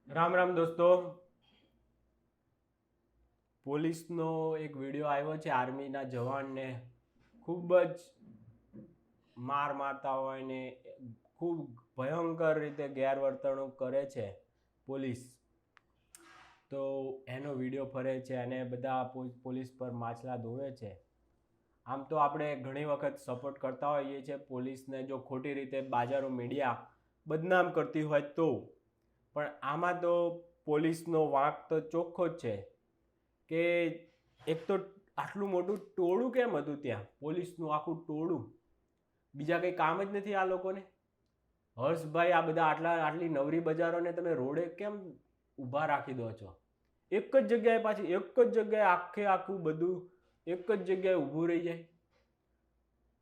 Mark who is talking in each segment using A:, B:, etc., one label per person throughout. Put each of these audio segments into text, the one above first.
A: રામ રામ દોસ્તો, પોલીસનો એક વિડીયો આવ્યો છે. આર્મીના જવાનને ખૂબ જ માર મારતા હોય ને ખૂબ ભયંકર રીતે ગેરવર્તણૂક કરે છે પોલીસ. તો એનો વિડીયો ફરે છે અને બધા પોલીસ પર માછલા ધોવે છે. આમ તો આપણે ઘણી વખત સપોર્ટ કરતા હોઈએ છીએ પોલીસને, જો ખોટી રીતે બાજારો મીડિયા બદનામ કરતી હોય તો. પણ આમાં તો પોલીસનો વાંક તો ચોખ્ખો જ છે કે એક તો આટલું મોટું ટોળું કેમ હતું ત્યાં, પોલીસનું આખું ટોળું. બીજા કંઈ કામ જ નથી આ લોકોને. હર્ષભાઈ, આ બધા આટલી નવરી બજારોને તમે રોડે કેમ ઊભા રાખી દો છો? એક જ જગ્યાએ, પાછી એક જ જગ્યાએ આખું બધું એક જ જગ્યાએ ઊભું રહી જાય.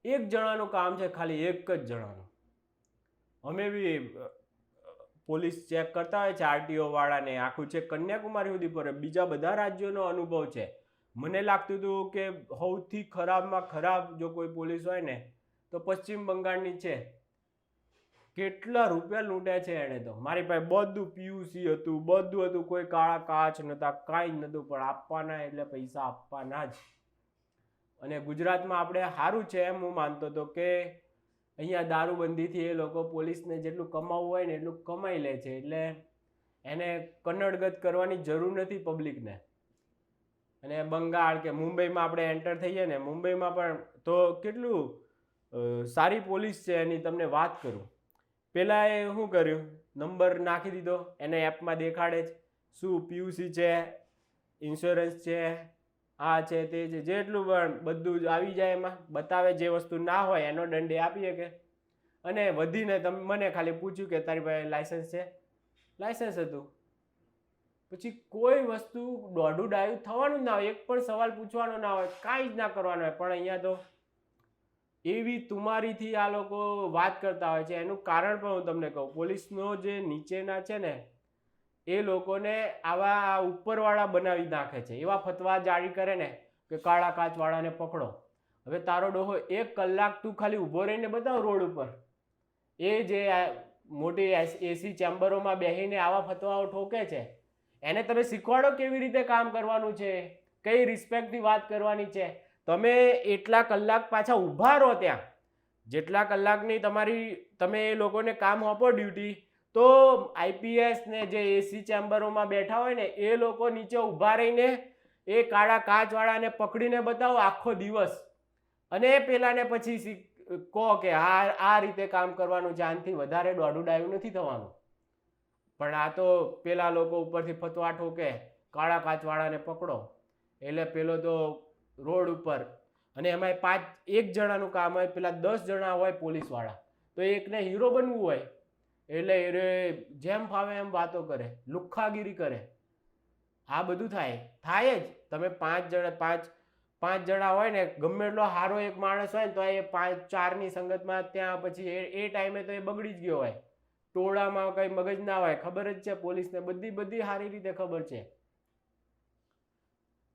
A: એક જણાનું કામ છે, ખાલી એક જ જણાનું. અમે બી પોલીસ ચેક કરતા હોય છે, આરટીઓ વાળાને આખું છે કન્યાકુમારી સુધી પર. બીજા બધા રાજ્યોનો અનુભવ છે. મને લાગતું હતું કે સૌથી ખરાબમાં ખરાબ જો કોઈ પોલીસ હોય ને તો પશ્ચિમ બંગાળની છે. કેટલા રૂપિયા લૂંટ્યા છે એણે તો. મારી પાસે બધું પીયુસી હતું, બધું હતું, કોઈ કાળા કાચ નહોતા, કાંઈ જ નહોતું, પણ આપવાના એટલે પૈસા આપવાના જ. અને ગુજરાતમાં આપણે સારું છે એમ હું માનતો હતો કે અહીંયા દારૂબંધીથી એ લોકો પોલીસને જેટલું કમાવવું હોય ને એટલું કમાઈ લે છે, એટલે એને કન્નડગત કરવાની જરૂર નથી પબ્લિકને. અને બંગાળ કે મુંબઈમાં આપણે એન્ટર થઈએ ને, મુંબઈમાં પણ તો કેટલું સારી પોલીસ છે એની તમને વાત કરું. પહેલાં એ શું કર્યું, નંબર નાખી દીધો, એને એપમાં દેખાડે જ શું પીયુસી છે, ઇન્સ્યોરન્સ છે, આ છે તે છે, જેટલું પણ બધું જ આવી જાય એમાં બતાવે. જે વસ્તુ ના હોય એનો દંડ આપીએ કે. અને વધીને તમે મને ખાલી પૂછ્યું કે તારી પાસે લાયસન્સ છે, લાયસન્સ હતું. પછી કોઈ વસ્તુ દોઢું ડાયું થવાનું જ ના હોય, એક પણ સવાલ પૂછવાનો ના હોય, કાંઈ જ ના કરવાનું હોય. પણ અહીંયા તો એવી તુમારીથી આ લોકો વાત કરતા હોય છે. એનું કારણ પણ હું તમને કહું, પોલીસનો જે નીચેના છે ને એ લોકોને આવા ઉપરવાળા બનાવી નાખે છે. એવા ફતવા જારી કરે ને કે કાળા કાચવાળાને પકડો. હવે તારો ડોહો 1 કલાક તું ખાલી ઊભો રહીને બતાવ રોડ ઉપર, એ જે મોટી એસી ચેમ્બરોમાં બેસીને આવા ફતવાઓ ઠોકે છે, એને તમે શીખવાડો કેવી રીતે કામ કરવાનું છે, કઈ રિસ્પેક્ટથી વાત કરવાની છે. તમે એટલા કલાક પાછા ઊભા રહો ત્યાં, જેટલા કલાકની તમે એ લોકોને કામ આપો ડ્યુટી, તો આઈપીએસ ને જે એસી ચેમ્બરોમાં બેઠા હોય ને એ લોકો નીચે ઊભા રહીને એ કાળા કાચવાળાને પકડીને બતાવો આખો દિવસ, અને પેલાને પછી કહો કે આ રીતે કામ કરવાનું છે, આનાથી વધારે દોઢું ડાયું નથી થવાનું. પણ આ તો પેલા લોકો ઉપરથી ફતવા ઠોકે, કાળા કાચવાળાને પકડો, એટલે પેલો તો રોડ ઉપર. અને એમાં એક જણાનું કામ હોય, પેલા 10 જણા હોય પોલીસવાળા, તો એકને હીરો બનવું હોય એટલે એ જેમ ફાવે એમ વાતો કરે, લુખ્ખાગીરી કરે. આ બધું થાય જ. તમે પાંચ જણા હોય ને, ગમે એટલો સારો એક માણસ હોય ને તો એ 4ની સંગતમાં ત્યાં પછી એ ટાઈમે તો એ બગડી જ ગયો હોય. ટોળામાં કઈ મગજ ના હોય, ખબર જ છે પોલીસને બધી સારી રીતે ખબર છે.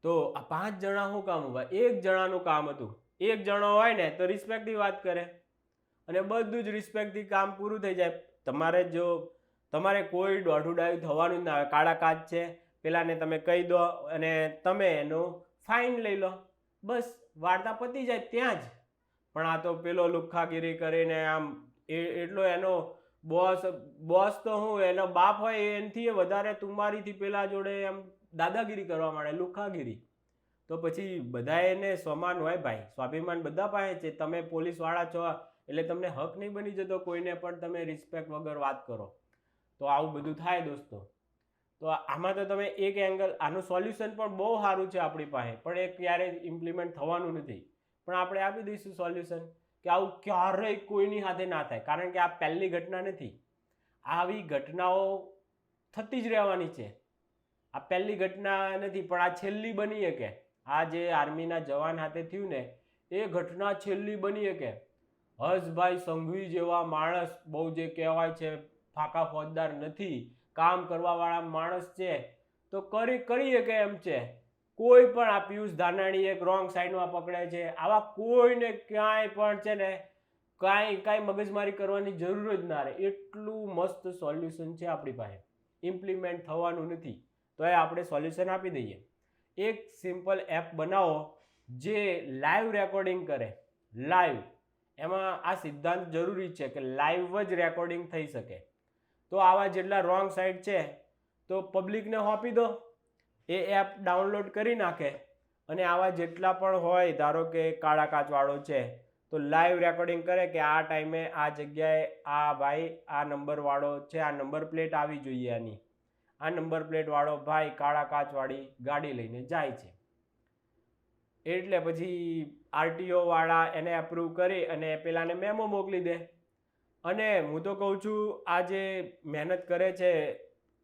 A: તો આ 5 જણા શું કામ હોય? એક જણાનું કામ હતું. એક જણો હોય ને તો રિસ્પેક્ટથી વાત કરે અને બધું જ રિસ્પેક્ટથી કામ પૂરું થઈ જાય. તમારે કોઈ દોઢું ડાયું થવાનું જ ના હોય. કાળા કાચ છે, પેલાને તમે કહી દો અને તમે એનો ફાઇન લઈ લો, બસ વાર્તા પતી જાય ત્યાં જ. પણ આ તો પેલો લુખ્ખાગીરી કરીને આમ એટલો એનો બોસ તો હું એનો બાપ હોય એનાથી વધારે તુમારીથી પેલા જોડે એમ દાદાગીરી કરવા માંડે, લુખ્ખાગીરી. તો પછી બધા એને સમાન હોય ભાઈ, સ્વાભિમાન બધા પાસે છે. તમે પોલીસવાળા છો એટલે તમને હક નહીં બની જતો કોઈને પણ તમે રિસ્પેક્ટ વગર વાત કરો. તો આવું બધું થાય દોસ્તો. તો આમાં તો તમે એક એંગલ, આનું સોલ્યુશન પણ બહુ સારું છે આપણી પાસે, પણ એ ક્યારેય ઇમ્પ્લિમેન્ટ થવાનું નથી. પણ આપણે આપી દઈશું સોલ્યુશન કે આવું ક્યારેય કોઈની સાથે ના થાય. કારણ કે આ પહેલી ઘટના નથી, આવી ઘટનાઓ થતી જ રહેવાની છે. આ પહેલી ઘટના નથી, પણ આ છેલ્લી બની શકે. આ જે આર્મીના જવાન હાથે થયું ને એ ઘટના છેલ્લી બની શકે. હર્ષભાઈ સંઘવી જેવા માણસ, બહુ જે કહેવાય છે ફાકા ફોજદાર નથી, કામ કરવાવાળા માણસ છે, તો કરી શકે એમ છે. કોઈ પણ આ પિયુષ ધાનાણી એક રોંગ સાઈડમાં પકડે છે, આવા કોઈને ક્યાંય પણ છે ને કાંઈ મગજમારી કરવાની જરૂર જ ના રહે. એટલું મસ્ત સોલ્યુશન છે આપણી પાસે. ઇમ્પ્લિમેન્ટ થવાનું નથી. તો એ આપણે સોલ્યુશન આપી દઈએ. એક સિમ્પલ એપ બનાવો જે લાઈવ રેકોર્ડિંગ કરે. લાઈવ એમાં આ સિદ્ધાંત જરૂરી છે કે લાઈવ જ રેકોર્ડિંગ થઈ શકે. તો આવા જેટલા રોંગ સાઇડ છે તો પબ્લિકને સોંપી દો, એ એપ ડાઉનલોડ કરી નાખે અને આવા જેટલા પણ હોય, ધારો કે કાળા કાચવાળો છે તો લાઈવ રેકોર્ડિંગ કરે કે આ ટાઈમે આ જગ્યાએ આ ભાઈ આ નંબરવાળો છે, આ નંબર પ્લેટ આવી જોઈએ, આની આ નંબર પ્લેટવાળો ભાઈ કાળા કાચવાળી ગાડી લઈને જાય છે. એટલે પછી આરટીઓ વાળા એને એપ્રૂવ કરી અને પેલાને મેમો મોકલી દે. અને હું તો કહું છું આ જે મહેનત કરે છે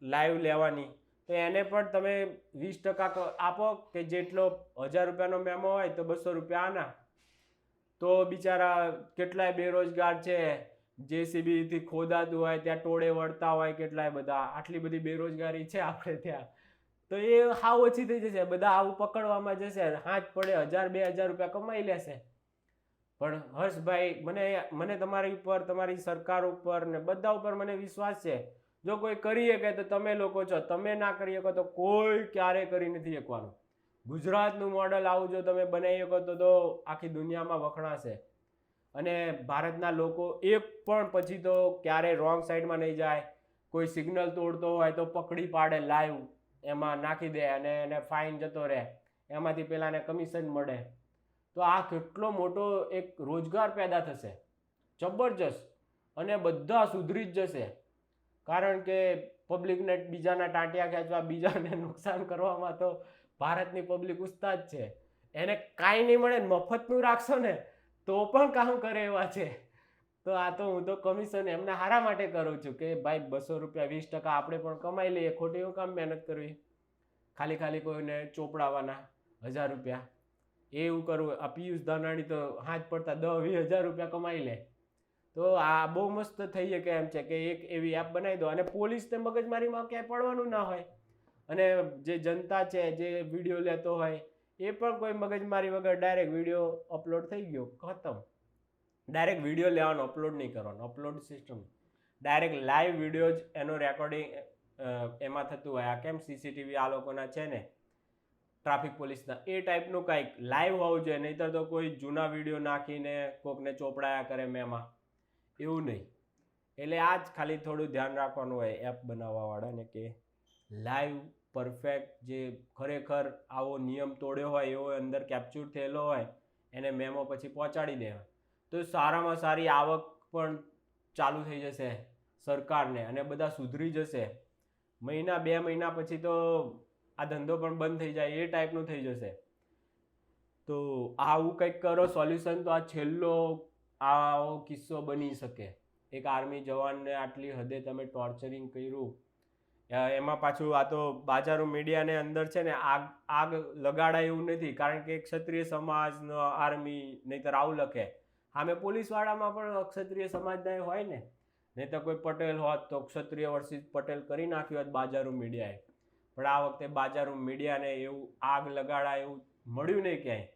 A: લાઈવ લેવાની, તો એને પણ તમે 20% આપો કે જેટલો 1000 રૂપિયાનો મેમો હોય તો 200 રૂપિયા આના. તો બિચારા કેટલાય બેરોજગાર છે, જેસીબીથી ખોદાતું હોય ત્યાં ટોળે વળતા હોય કેટલાય બધા, આટલી બધી બેરોજગારી છે આપણે ત્યાં, તો એ હાવ ઓછી થઈ જશે. બધા આવું પકડવામાં જશે, હાથ પડે 1000-2000 રૂપિયા કમાઈ લેશે. પણ હર્ષભાઈ, મને તમારી ઉપર, તમારી સરકાર ઉપર ને બધા ઉપર મને વિશ્વાસ છે. જો કોઈ કરી શકે તો તમે લોકો છો, તમે ના કરી શકો તો કોઈ ક્યારે કરી નથી શકવાનું. ગુજરાતનું મોડલ આવું જો તમે બનાવી શકો તો આખી દુનિયામાં વખણાશે. અને ભારતના લોકો એક પણ પછી તો ક્યારે રોંગ સાઈડમાં નહીં જાય. કોઈ સિગ્નલ તોડતો હોય તો પકડી પાડે, લાઈવ એમાં નાખી દે અને એને ફાઇન જતો રહે, એમાંથી પેલાને કમિશન મળે. તો આ કેટલો મોટો એક રોજગાર પેદા થશે, જબરજસ્ત. અને બધા સુધરી જ જશે, કારણ કે પબ્લિકને બીજાના ટાંટિયા ખેંચવા, બીજાને નુકસાન કરવામાં તો ભારતની પબ્લિક ઉસ્તાદ છે. એને કાંઈ નહીં મળે, મફતનું રાખશો ને તો પણ કામ કરે એવા છે. તો આ તો હું તો કમિશન એમને હારા માટે કરું છું કે ભાઈ 200 રૂપિયા 20% આપણે પણ કમાઈ લઈએ. ખોટી એવું કામ મહેનત કરવી, ખાલી કોઈને ચોપડાવાના 1000 રૂપિયા એવું કરવું. આ પિયુષ ધાનાણી તો હાથ પડતા 10-20 હજાર રૂપિયા કમાઈ લે. તો આ બહુ મસ્ત થઈ શકે એમ છે કે એક એવી એપ બનાવી દો અને પોલીસને મગજમારીમાં ક્યાંય પડવાનું ના હોય. અને જે જનતા છે, જે વિડીયો લેતો હોય, એ પણ કોઈ મગજમારી વગર ડાયરેક્ટ વિડીયો અપલોડ થઈ ગયો, ખતમ. ડાયરેક્ટ વિડીયો લેવાનો, અપલોડ નહીં કરવાનો, upload system direct live video જ એનો રેકોર્ડિંગ એમાં થતું હોય. આ કેમ સીસીટીવી આ લોકોના છે ને ટ્રાફિક પોલીસના, એ ટાઈપનું કાંઈક લાઈવ હોવું જોઈએ. નહીંતર તો કોઈ જૂના વિડીયો નાખીને કોકને ચોપડાયા કરે મેમાં, એવું નહીં. એટલે આ જ ખાલી થોડું ધ્યાન રાખવાનું હોય એપ બનાવવાવાળાને કે લાઈવ પરફેક્ટ, જે ખરેખર આવો નિયમ તોડ્યો હોય એવો અંદર કેપ્ચર થયેલો હોય એને મેમો પછી પહોંચાડી દેવા. તો સારામાં સારી આવક પણ ચાલુ થઈ જશે સરકારને અને બધા સુધરી જશે. 1-2 મહિના પછી તો આ ધંધો પણ બંધ થઈ જાય, એ ટાઈપનું થઈ જશે. તો આવું કંઈક કરો સોલ્યુશન. તો આ છેલ્લો આવો કિસ્સો બની શકે. એક આર્મી જવાનને આટલી હદે તમે ટોર્ચરિંગ કર્યું, એમાં પાછું આ તો બાજારો મીડિયાને અંદર છે ને આગ લગાડાય એવું નથી, કારણ કે ક્ષત્રિય સમાજનો આર્મી, નહીંતર આવું લખે. સામે પોલીસવાળામાં પણ ક્ષત્રિય સમાજના હોય ને, નહીં તો કોઈ પટેલ હોત તો ક્ષત્રિય વર્સિસ પટેલ કરી નાખ્યું હોત બાજારો મીડિયાએ. પણ આ વખતે બાજારો મીડિયાને એવું આગ લગાડાય એવું મળ્યું નહીં ક્યાંય,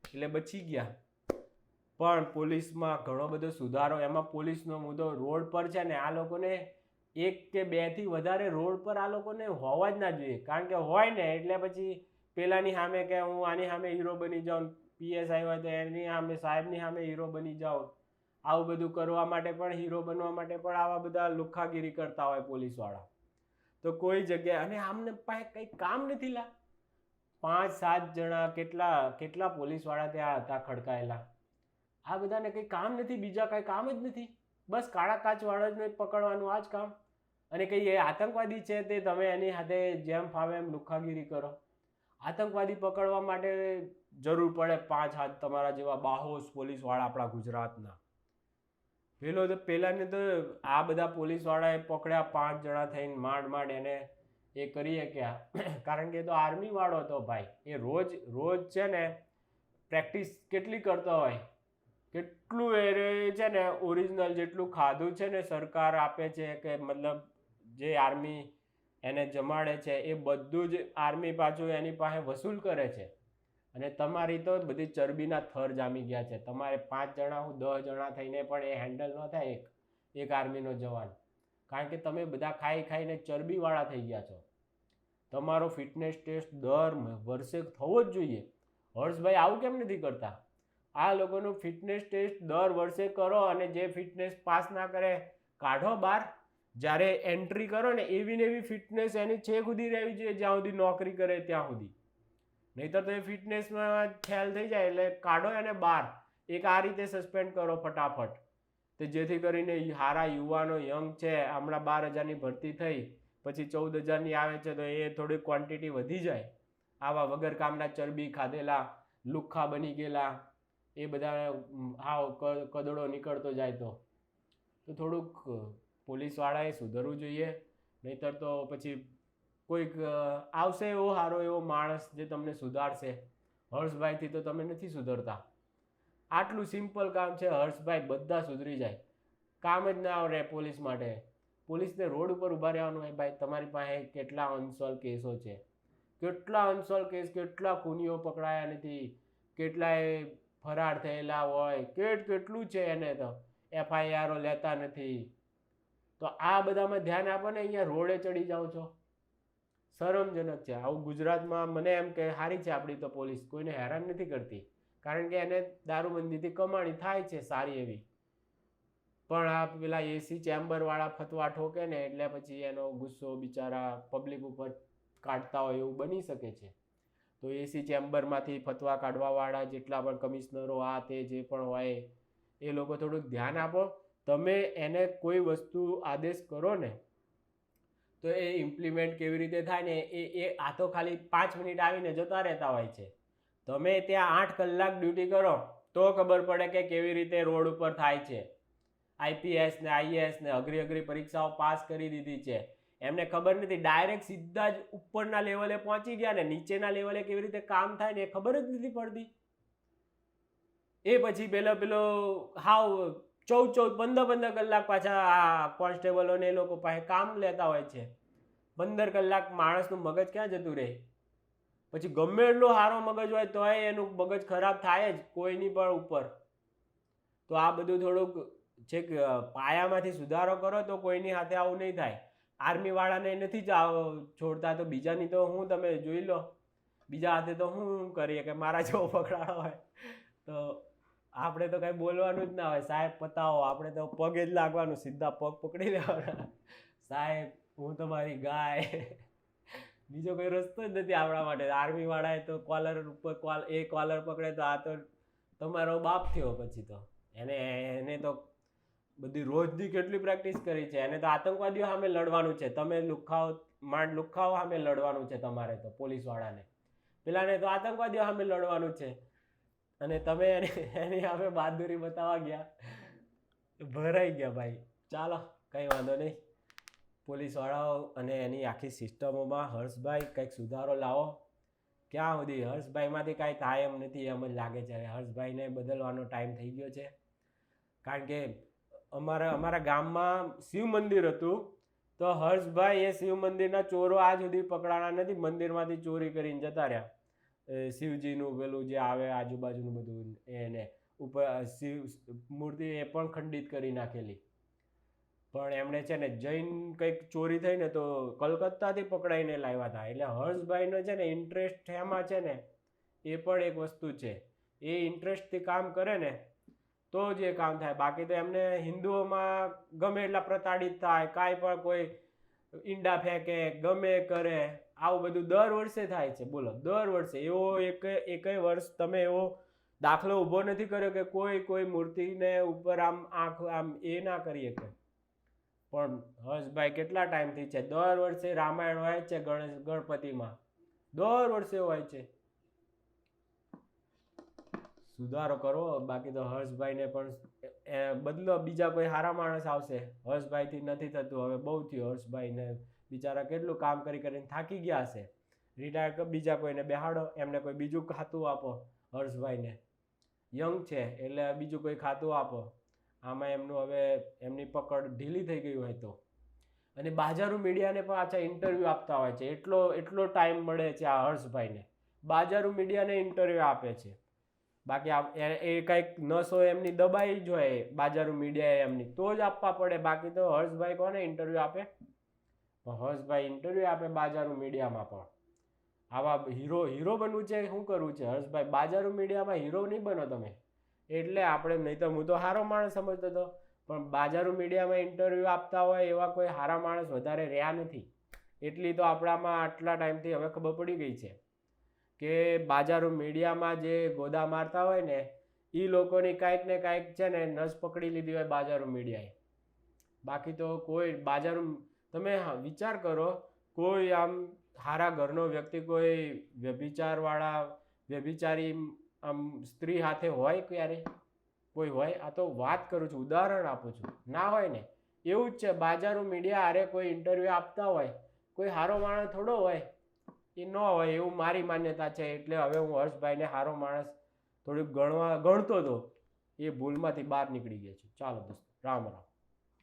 A: એટલે બચી ગયા. પણ પોલીસમાં ઘણો બધો સુધારો. એમાં પોલીસનો મુદ્દો રોડ પર છે ને, આ લોકોને 1 કે 2 થી વધારે રોડ પર આ લોકોને હોવા જ ના જોઈએ. કારણ કે હોય ને એટલે પછી પેલાની સામે કે હું આની સામે હીરો બની જાઉં, પીએસઆઈ હોય તો એની સામે, સાહેબની સામે હીરો બની જાઉં. આવું બધું કરવા માટે પણ, હીરો બનવા માટે પણ આવા બધા લુખ્ખાગીરી કરતા હોય પોલીસવાળા. તો કોઈ જગ્યાએ, અને આમને પાસે કંઈ કામ નથી લા. 5-7 જણા કેટલા પોલીસવાળા ત્યાં હતા ખડકાયેલા. આ બધાને કંઈ કામ નથી, બીજા કંઈ કામ જ નથી. બસ કાળા કાચવાળાને પકડવાનું આ જ કામ. અને કંઈ એ આતંકવાદી છે તે તમે એની સાથે જેમ ફાવે એમ લુખ્ખાગીરી કરો. આતંકવાદી પકડવા માટે જરૂર પડે 5 હાથ તમારા જેવા બાહોશ પોલીસવાળા આપણા ગુજરાતના. પેલાને તો આ બધા પોલીસવાળાએ પકડ્યા 5 જણા થઈને માંડ એને એ કરીએ ક્યાં, કારણ કે એ તો આર્મી વાળો હતો ભાઈ. એ રોજ છે ને પ્રેક્ટિસ કેટલી કરતો હોય, કેટલું એ છે ને ઓરિજિનલ જેટલું ખાધું છે ને સરકાર આપે છે, કે મતલબ જે આર્મી એને જમાડે છે એ બધું જ આર્મી પાછું એની પાસે વસૂલ કરે છે. અને તમારી તો બધી ચરબીના થર જામી ગયા છે. તમારે 5 જણા, 10 જણા થઈને પણ એ હેન્ડલ ન થાય એક આર્મીનો જવાન. કારણ કે તમે બધા ખાઈ ખાઈને ચરબીવાળા થઈ ગયા છો. તમારો ફિટનેસ ટેસ્ટ દર વર્ષે થવો જ જોઈએ. હર્ષભાઈ આવું કેમ નથી કરતા? આ લોકોનું ફિટનેસ ટેસ્ટ દર વર્ષે કરો અને જે ફિટનેસ પાસ ના કરે કાઢો બહાર. જ્યારે એન્ટ્રી કરો ને એવી ને એવી ફિટનેસ એની છેક સુધી રહેવી જોઈએ જ્યાં સુધી નોકરી કરે ત્યાં સુધી. નહીંતર તો એ ફિટનેસમાં ફેલ થઈ જાય એટલે કાઢો એને બહાર. એક આ રીતે સસ્પેન્ડ કરો ફટાફટ, તો જેથી કરીને સારા યુવાનો યંગ છે, હમણાં 12,000ની ભરતી થઈ, પછી 14,000ની આવે છે, તો એ થોડી ક્વોન્ટિટી વધી જાય. આવા વગર કામના ચરબી ખાધેલા લુખ્ખા બની ગયેલા એ બધા હાવ કદડો નીકળતો જાય તો થોડુંક પોલીસવાળાએ સુધરવું જોઈએ. નહીંતર તો પછી કોઈક આવશે એવો સારો એવો માણસ જે તમને સુધારશે. હર્ષભાઈથી તો તમે નથી સુધરતા. આટલું સિમ્પલ કામ છે હર્ષભાઈ, બધા સુધરી જાય. કામ જ ના રહે પોલીસ માટે. પોલીસને રોડ ઉપર ઊભા રહેવાનું હોય. ભાઈ તમારી પાસે કેટલા અનસોલ્વ કેસો છે, કેટલા અનસોલ્વ કેસ, કેટલા ખૂનીઓ પકડાયા નથી, કેટલાય ફરાર થયેલા હોય, કેટલું છે એને તો FIRઓ લેતા નથી. તો આ બધામાં ધ્યાન આપો ને. અહીંયા રોડે ચડી જાઓ છો, શરમજનક છે. આવું ગુજરાતમાં મને એમ કે સારી છે આપણી તો પોલીસ, કોઈને હેરાન નથી કરતી, કારણ કે એને દારૂબંધીથી કમાણી થાય છે સારી એવી. પણ આ પેલા AC ચેમ્બરવાળા ફતવા ઠોકે ને એટલે પછી એનો ગુસ્સો બિચારા પબ્લિક ઉપર કાઢતા હોય એવું બની શકે છે. તો AC ચેમ્બરમાંથી ફતવા કાઢવાવાળા જેટલા પણ કમિશનરો આ તે જે પણ હોય એ લોકો થોડુંક ધ્યાન આપો. તમે એને કોઈ વસ્તુ આદેશ કરો ને તો એ ઇમ્પ્લિમેન્ટ કેવી રીતે થાય ને એ આ તો ખાલી 5 મિનિટ આવીને જતા રહેતા હોય છે. તમે ત્યાં 8 કલાક ડ્યુટી કરો તો ખબર પડે કે કેવી રીતે રોડ ઉપર થાય છે. IPS ને IAS ને અઘરી પરીક્ષાઓ પાસ કરી દીધી છે, એમને ખબર નથી. ડાયરેક્ટ સીધા જ ઉપરના લેવલે પહોંચી ગયા ને નીચેના લેવલે કેવી રીતે કામ થાય ને એ ખબર જ નથી પડતી. એ પછી પેલો હાવ 14-15 કલાક પાછા આ કોન્સ્ટેબલોને એ લોકો પાસે કામ લેતા હોય છે. 15 કલાક માણસનું મગજ ક્યાં જતું રહે? પછી ગમે એટલો સારો મગજ હોય તોય એનું મગજ ખરાબ થાય જ કોઈની પણ ઉપર. તો આ બધું થોડુંક છેક પાયામાંથી સુધારો કરો તો કોઈની સાથે આવું નહીં થાય. આર્મીવાળાને નથી છોડતા તો બીજાની તો હું તમે જોઈ લો, બીજા હાથે તો હું કરીએ કે મારા જેવો પકડાડો હોય તો આપણે તો કંઈ બોલવાનું જ ના હોય. સાહેબ પતાવો, આપણે તો પગે જ લાગવાનું, સીધા પગ પકડી લેવાના. સાહેબ હું તમારી ગાય. બીજો કોઈ રસ્તો જ નથી આપણા માટે. આર્મીવાળાએ તો કોલર ઉપર કોલર પકડે તો આ તો તમારો બાપ થયો. પછી તો એને તો બધી રોજની કેટલી પ્રેક્ટિસ કરી છે. એને તો આતંકવાદીઓ સામે લડવાનું છે. તમે લુખ્ખાઓ સામે લડવાનું છે તમારે તો પોલીસવાળાને. પેલાને તો આતંકવાદીઓ સામે લડવાનું છે અને તમે એની સામે બહાદુરી બતાવવા ગયા, ભરાઈ ગયા ભાઈ. ચાલો કંઈ વાંધો નહીં. પોલીસવાળાઓ અને એની આખી સિસ્ટમોમાં હર્ષભાઈ કંઈક સુધારો લાવો. ક્યાં સુધી હર્ષભાઈમાંથી કાંઈ થાય એમ નથી, એમ જ લાગે છે. હર્ષભાઈને બદલવાનો ટાઈમ થઈ ગયો છે. કારણ કે અમારા ગામમાં શિવ મંદિર હતું, તો હર્ષભાઈ એ શિવ મંદિરના ચોરો આજ સુધી પકડાણા નથી. મંદિરમાંથી ચોરી કરીને જતા રહ્યા. શિવજીનું પેલું જે આવે આજુબાજુનું બધું એને ઉપર શિવ મૂર્તિ એ પણ ખંડિત કરી નાખેલી. પણ એમણે છે ને જૈન કંઈક ચોરી થઈ ને તો કલકત્તાથી પકડાઈને લાવ્યા હતા. એટલે હર્ષભાઈનો છે ને ઇન્ટરેસ્ટ એમાં છે ને એ પણ એક વસ્તુ છે. એ ઇન્ટરેસ્ટથી કામ કરે ને તો જ એ કામ થાય. બાકી તો એમને હિન્દુઓમાં ગમે એટલા પ્રતાડિત થાય, કાંઈ પણ કોઈ ઈંડા ફેંકે, ગમે કરે, આવું બધું દર વર્ષે થાય છે. બોલો, દર વર્ષે એવો એકય વર્ષ તમે એવો દાખલો ઊભો નથી કર્યો કે કોઈ મૂર્તિને ઉપર આમ એ ના કરી શકે. પણ હર્ષભાઈ કેટલા ટાઈમથી છે, દર વર્ષે રામાયણ હોય છે ગણપતિમાં, દર વર્ષે હોય છે. સુધારો કરો. બાકી તો હર્ષભાઈને પણ બદલો, બીજા કોઈ સારા માણસ આવશે. હર્ષભાઈથી નથી થતું, હવે બહુ થયું. હર્ષભાઈને બિચારા કેટલું કામ કરીને થાકી ગયા હશે. રિટાયર બીજા કોઈને બેહાડો, એમને કોઈ બીજું ખાતું આપો. હર્ષભાઈને યંગ છે એટલે બીજું કોઈ ખાતું આપો. આમાં એમની પકડ ઢીલી થઈ ગઈ હોય તો. અને બાજારું મીડિયાને પણ આછા ઇન્ટરવ્યૂ આપતા હોય છે. એટલો ટાઈમ મળે છે આ હર્ષભાઈને, બાજારું મીડિયાને ઇન્ટરવ્યૂ આપે છે. બાકી એ કંઈક નસો એમની દબાઈ જ હોય બાજારું મીડિયા એમની, તો જ આપવા પડે. બાકી તો હર્ષભાઈ કોને ઇન્ટરવ્યૂ આપે? હર્ષભાઈ ઇન્ટરવ્યૂ આપે બાજારું મીડિયામાં. પણ આવા હીરો બનવું છે, શું કરવું છે હર્ષભાઈ? બાજારું મીડિયામાં હીરો નહીં બનો તમે. એટલે આપણે, નહીં તો હું તો સારો માણસ સમજતો હતો, પણ બાજારું મીડિયામાં ઇન્ટરવ્યૂ આપતા હોય એવા કોઈ સારા માણસ વધારે રહ્યા નથી. એટલી તો આપણામાં આટલા ટાઈમથી હવે ખબર પડી ગઈ છે કે બાજારું મીડિયામાં જે ગોદા મારતા હોય ને એ લોકોની કાંઈક ને કાંઈક છે ને નસ પકડી લીધી હોય બાજારું મીડિયાએ. બાકી તો કોઈ બાજારું, તમે વિચાર કરો, કોઈ આમ સારા ઘરનો વ્યક્તિ કોઈ વ્યભિચારી આમ સ્ત્રી સાથે હોય ક્યારે? કોઈ હોય? આ તો વાત કરું છું, ઉદાહરણ આપું છું. ના હોય ને. એવું જ છે, બાજારું મીડિયા હારે કોઈ ઇન્ટરવ્યૂ આપતા હોય, કોઈ સારો માણસ થોડો હોય, એ ન હોય એવું મારી માન્યતા છે. એટલે હવે હું હર્ષભાઈને સારો માણસ થોડુંક ગણતો હતો, એ ભૂલમાંથી બહાર નીકળી ગયો છું. ચાલો દોસ્તો, રામ રામ.